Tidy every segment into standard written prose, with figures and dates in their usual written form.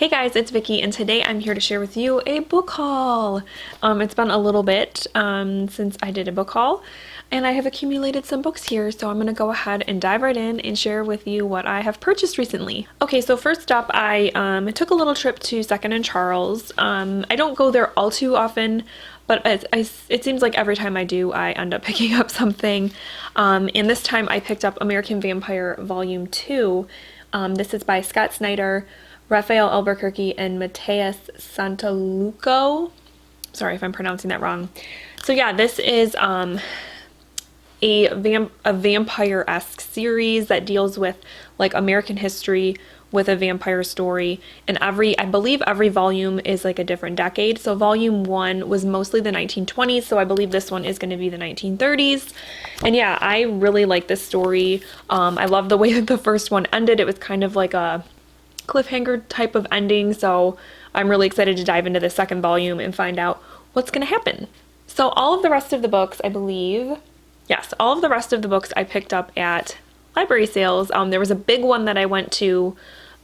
Hey guys, it's Vicky, and today I'm here to share with you a book haul. It's been a little bit since I did a book haul, and I have accumulated some books here, so I'm going to go ahead and dive right in and share with you what I have purchased recently. Okay, so first up, I took a little trip to 2nd and Charles. I don't go there all too often, but it seems like every time I do, I end up picking up something. And this time I picked up American Vampire Volume 2. This is by Scott Snyder, Raphael Albuquerque, and Mateus Santaluco. Sorry if I'm pronouncing that wrong. So yeah, this is a vampire-esque series that deals with like American history with a vampire story, and I believe every volume is like a different decade. So volume 1 was mostly the 1920s, so I believe this one is going to be the 1930s. And yeah, I really like this story. I love the way that the first one ended. It was kind of like a cliffhanger type of ending, so I'm really excited to dive into the second volume and find out what's going to happen. So all of the rest of the books, I believe, yes, all of the rest of the books I picked up at library sales. There was a big one that I went to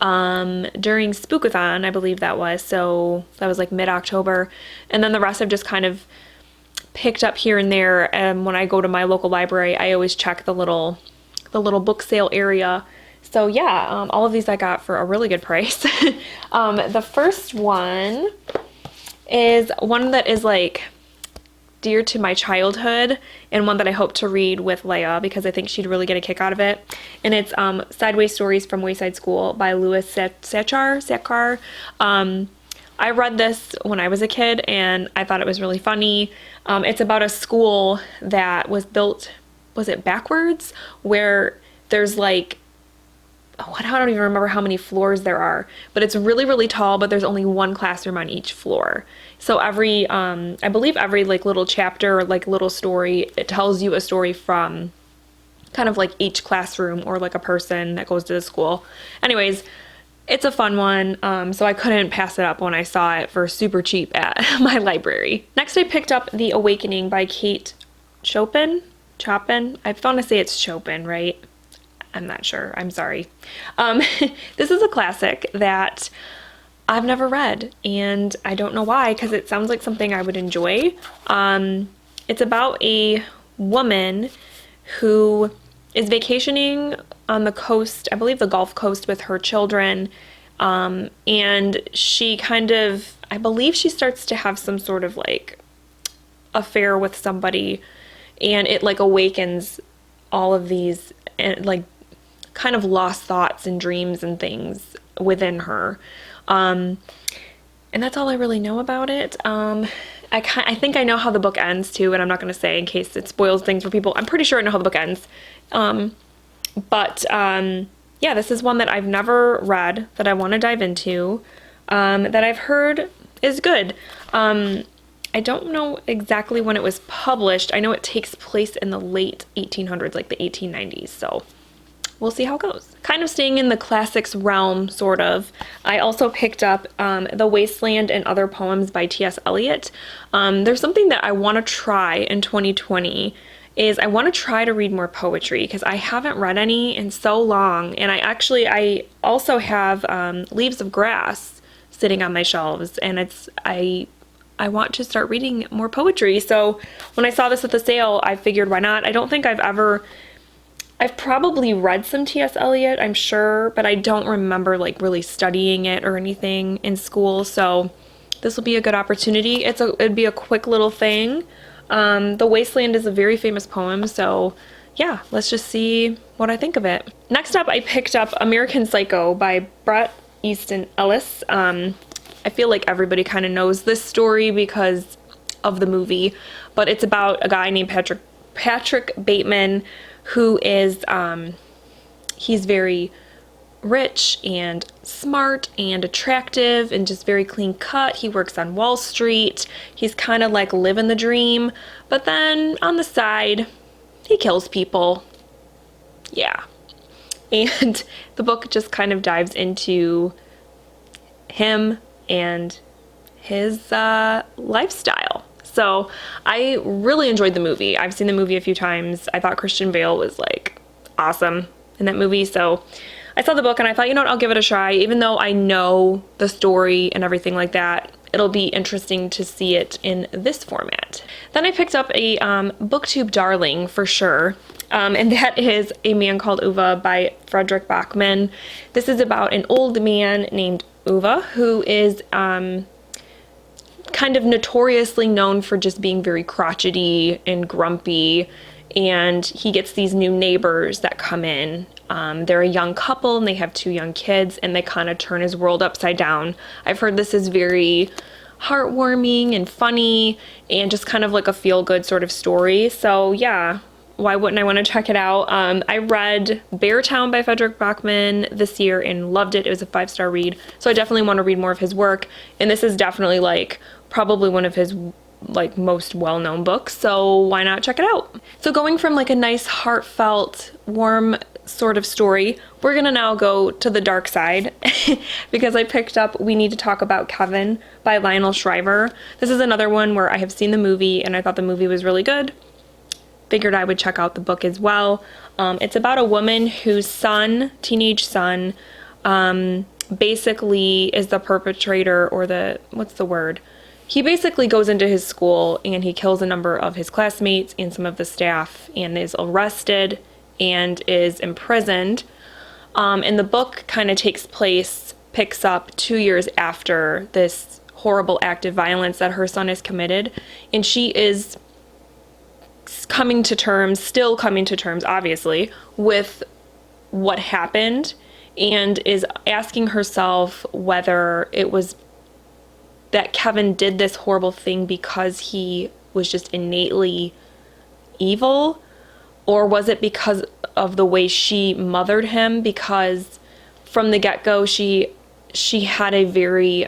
during Spookathon, I believe that was, so that was like mid-October, and then the rest I've just kind of picked up here and there. And when I go to my local library, I always check the little book sale area. So yeah, all of these I got for a really good price. The first one is one that is like dear to my childhood, and one that I hope to read with Leia because I think she'd really get a kick out of it. And it's Sideways Stories from Wayside School by Louis Sachar. I read this when I was a kid and I thought it was really funny. It's about a school that was built, was it backwards? Where there's like, I don't even remember how many floors there are, but it's really, really tall, but there's only one classroom on each floor. So every, I believe every like little chapter, like little story, it tells you a story from kind of like each classroom or like a person that goes to the school. Anyways, it's a fun one, so I couldn't pass it up when I saw it for super cheap at my library. Next, I picked up The Awakening by Kate Chopin. I want to say it's Chopin, right? I'm not sure. I'm sorry. This is a classic that I've never read, and I don't know why, because it sounds like something I would enjoy. It's about a woman who is vacationing on the coast, I believe the Gulf Coast, with her children, and she kind of, I believe she starts to have some sort of like affair with somebody, and it like awakens all of these like kind of lost thoughts and dreams and things within her. And that's all I really know about it. I think I know how the book ends too, and I'm not going to say in case it spoils things for people. I'm pretty sure I know how the book ends. Yeah, this is one that I've never read that I want to dive into, that I've heard is good. I don't know exactly when it was published. I know it takes place in the late 1800s, like the 1890s, so we'll see how it goes. Kind of staying in the classics realm, sort of, I also picked up The Wasteland and Other Poems by T.S. Eliot. There's something that I want to try in 2020, is I want to try to read more poetry, because I haven't read any in so long, and I also have Leaves of Grass sitting on my shelves, and I want to start reading more poetry. So when I saw this at the sale, I figured why not? I don't think I've probably read some T.S. Eliot, I'm sure, but I don't remember like really studying it or anything in school, so this will be a good opportunity. It'd be a quick little thing. The Wasteland is a very famous poem, so yeah, let's just see what I think of it. Next up, I picked up American Psycho by Bret Easton Ellis. I feel like everybody kind of knows this story because of the movie, but it's about a guy named Patrick Bateman, who is, he's very rich and smart and attractive and just very clean cut. He works on Wall Street. He's kind of like living the dream, but then on the side, he kills people. Yeah. And the book just kind of dives into him and his lifestyle. So I really enjoyed the movie. I've seen the movie a few times. I thought Christian Bale was like awesome in that movie, so I saw the book and I thought, you know what, I'll give it a try. Even though I know the story and everything like that, it'll be interesting to see it in this format. Then I picked up a booktube darling for sure. And that is A Man Called Eva by Frederick Bachman. This is about an old man named Uwe who is kind of notoriously known for just being very crotchety and grumpy, and he gets these new neighbors that come in. They're a young couple and they have 2 young kids, and they kind of turn his world upside down. I've heard this is very heartwarming and funny and just kind of like a feel-good sort of story. So yeah, why wouldn't I want to check it out? I read Beartown by Frederick Bachman this year and loved it. It was a 5-star read. So I definitely want to read more of his work. And this is definitely like probably one of his like most well-known books. So why not check it out? So going from like a nice heartfelt, warm sort of story, we're gonna now go to the dark side because I picked up We Need to Talk About Kevin by Lionel Shriver. This is another one where I have seen the movie and I thought the movie was really good. Figured I would check out the book as well. It's about a woman whose son, teenage son, basically is the perpetrator, or what's the word? He basically goes into his school and he kills a number of his classmates and some of the staff and is arrested and is imprisoned. And the book kind of picks up 2 years after this horrible act of violence that her son has committed. And she is still coming to terms, obviously, with what happened, and is asking herself whether it was that Kevin did this horrible thing because he was just innately evil, or was it because of the way she mothered him? Because from the get-go, she had a very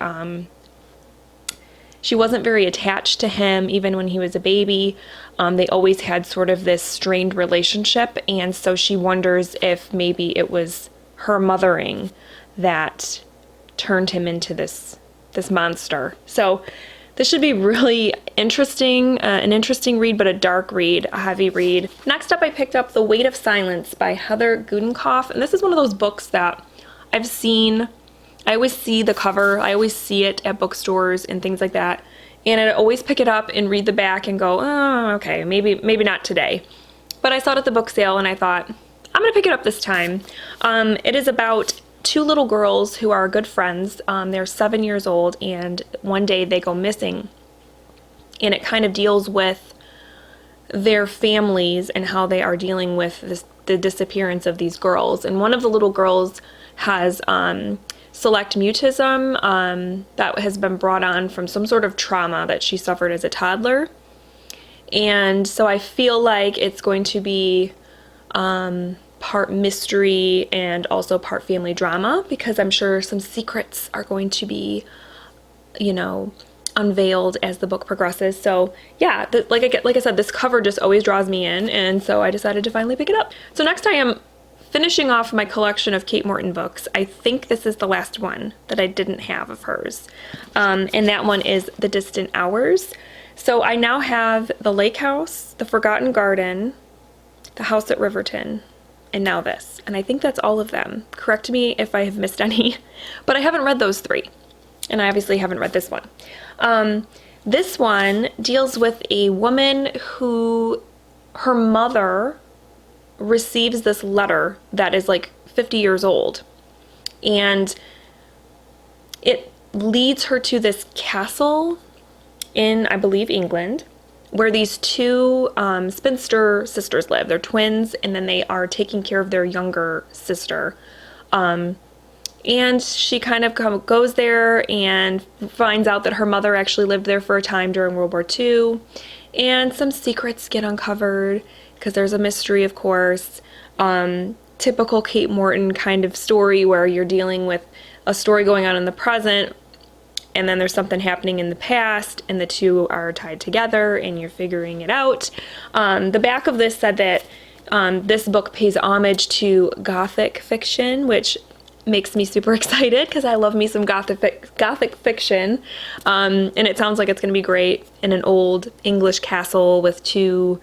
she wasn't very attached to him even when he was a baby. They always had sort of this strained relationship, and so she wonders if maybe it was her mothering that turned him into this monster. So this should be really interesting, an interesting read, but a dark read, a heavy read. Next up, I picked up The Weight of Silence by Heather Gudenkauf, and this is one of those books that I've seen. I always see the cover, I always see it at bookstores and things like that, and I always pick it up and read the back and go, oh, okay, maybe not today. But I saw it at the book sale and I thought, I'm gonna pick it up this time. It is about 2 little girls who are good friends. They're 7 years old, and one day they go missing, and it kind of deals with their families and how they are dealing with the disappearance of these girls. And one of the little girls has select mutism that has been brought on from some sort of trauma that she suffered as a toddler. And so I feel like it's going to be part mystery and also part family drama, because I'm sure some secrets are going to be, unveiled as the book progresses. So yeah, like I said, this cover just always draws me in, and so I decided to finally pick it up. So next I am finishing off my collection of Kate Morton books. I think this is the last one that I didn't have of hers, and that one is The Distant Hours. So I now have The Lake House, The Forgotten Garden, The House at Riverton, and now this. And I think that's all of them. Correct me if I have missed any, but I haven't read those 3. And I obviously haven't read this one. This one deals with a woman who, her mother receives this letter that is like 50 years old. And it leads her to this castle in, I believe, England, where these 2 spinster sisters live. They're twins, and then they are taking care of their younger sister. And she kind of goes there and finds out that her mother actually lived there for a time during World War II. And some secrets get uncovered, because there's a mystery, of course. Typical Kate Morton kind of story where you're dealing with a story going on in the present, and then there's something happening in the past, and the 2 are tied together, and you're figuring it out. The back of this said that this book pays homage to Gothic fiction, which makes me super excited because I love me some Gothic fiction. And it sounds like it's going to be great in an old English castle with two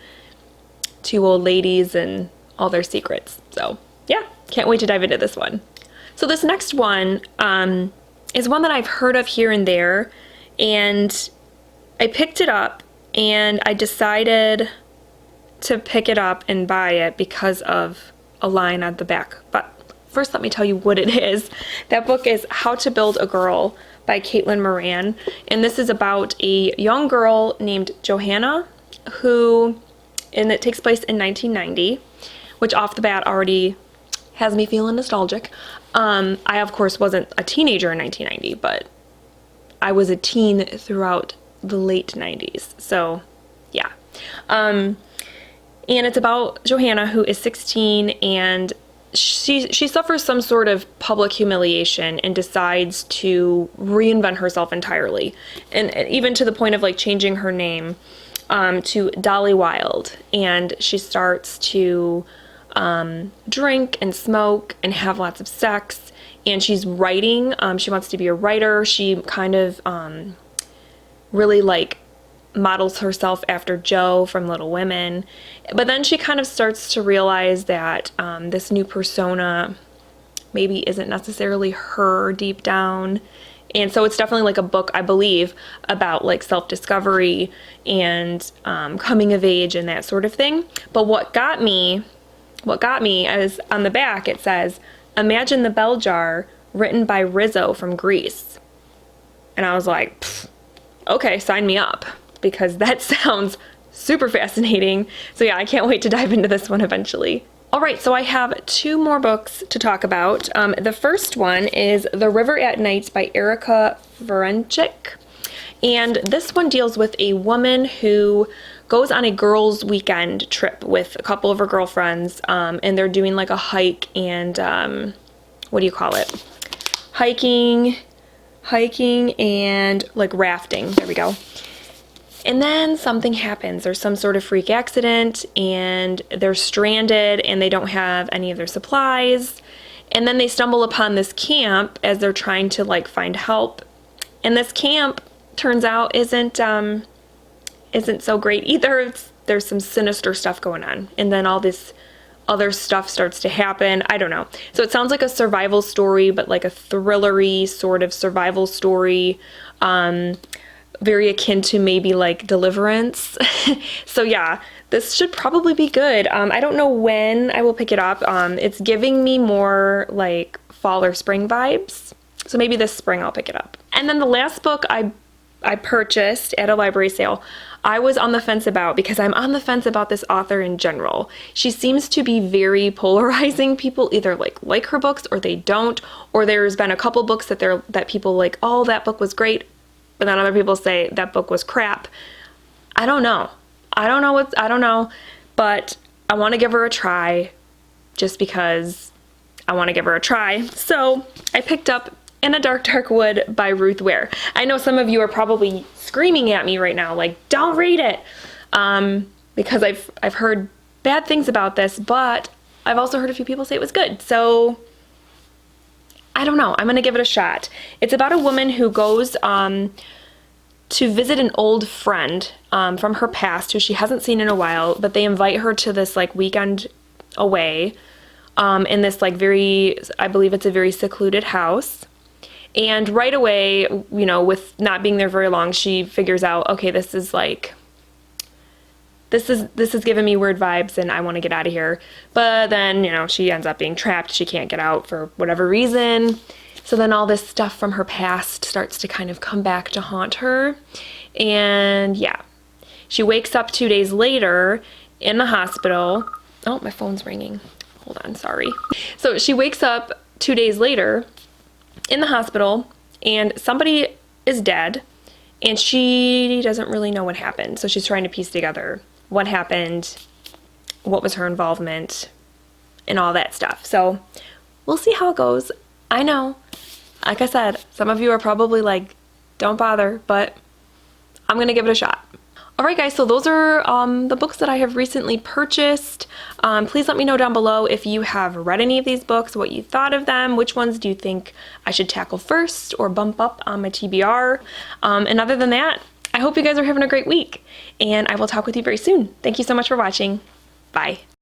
old ladies and all their secrets. So yeah, can't wait to dive into this one. So this next one is one that I've heard of here and there, and I picked it up and I decided to pick it up and buy it because of a line at the back. But first let me tell you what it is. That book is How to Build a Girl by Caitlin Moran, and this is about a young girl named Johanna and it takes place in 1990, which off the bat already has me feeling nostalgic. I of course wasn't a teenager in 1990, but I was a teen throughout the late 90s, so yeah. And it's about Johanna, who is 16, and she suffers some sort of public humiliation and decides to reinvent herself entirely, and even to the point of like changing her name to Dolly Wilde, and she starts to drink and smoke and have lots of sex, and she's writing. She wants to be a writer. She kind of really like models herself after Jo from Little Women, but then she kind of starts to realize that this new persona maybe isn't necessarily her deep down. And so it's definitely like a book, I believe, about like self-discovery and coming of age and that sort of thing. But what got me is on the back it says, "Imagine the Bell Jar," written by Rizzo from Greece. And I was like, okay, sign me up, because that sounds super fascinating. So yeah, I can't wait to dive into this one eventually. All right, so I have two more books to talk about. The first one is The River at Night by Erica Ferencik. And this one deals with a woman who goes on a girls' weekend trip with a couple of her girlfriends, and they're doing like a hike and, what do you call it? Hiking and like rafting. There we go. And then something happens. There's some sort of freak accident and they're stranded and they don't have any of their supplies. And then they stumble upon this camp as they're trying to like find help. And this camp turns out isn't so great either. There's some sinister stuff going on. And then all this other stuff starts to happen. I don't know. So it sounds like a survival story, but like a thrillery sort of survival story. Very akin to maybe like Deliverance. So yeah, this should probably be good. I don't know when I will pick it up. It's giving me more like fall or spring vibes. So maybe this spring I'll pick it up. And then the last book I purchased at a library sale, I was on the fence about, because I'm on the fence about this author in general. She seems to be very polarizing. People either like her books or they don't, or there's been a couple books that people like, oh, that book was great, but then other people say that book was crap. I don't know, but I want to give her a try just because I want to give her a try. So I picked up In a Dark, Dark Wood by Ruth Ware. I know some of you are probably screaming at me right now, like, don't read it, because I've heard bad things about this, but I've also heard a few people say it was good. So I don't know. I'm going to give it a shot. It's about a woman who goes to visit an old friend from her past who she hasn't seen in a while, but they invite her to this like weekend away in this like I believe it's a very secluded house. And right away, you know, with not being there very long, she figures out, okay, this is giving me weird vibes and I want to get out of here. But then, you know, she ends up being trapped. She can't get out for whatever reason. So then all this stuff from her past starts to kind of come back to haunt her. And yeah, she wakes up 2 days later in the hospital. Oh, my phone's ringing. Hold on, sorry. So she wakes up 2 days later in the hospital and somebody is dead and she doesn't really know what happened. So she's trying to piece together what happened, what was her involvement, and all that stuff. So we'll see how it goes. I know, like I said, some of you are probably like, don't bother, but I'm gonna give it a shot. Alright guys, so those are the books that I have recently purchased. Please let me know down below if you have read any of these books, what you thought of them, which ones do you think I should tackle first or bump up on my TBR. And other than that, I hope you guys are having a great week, and I will talk with you very soon. Thank you so much for watching. Bye.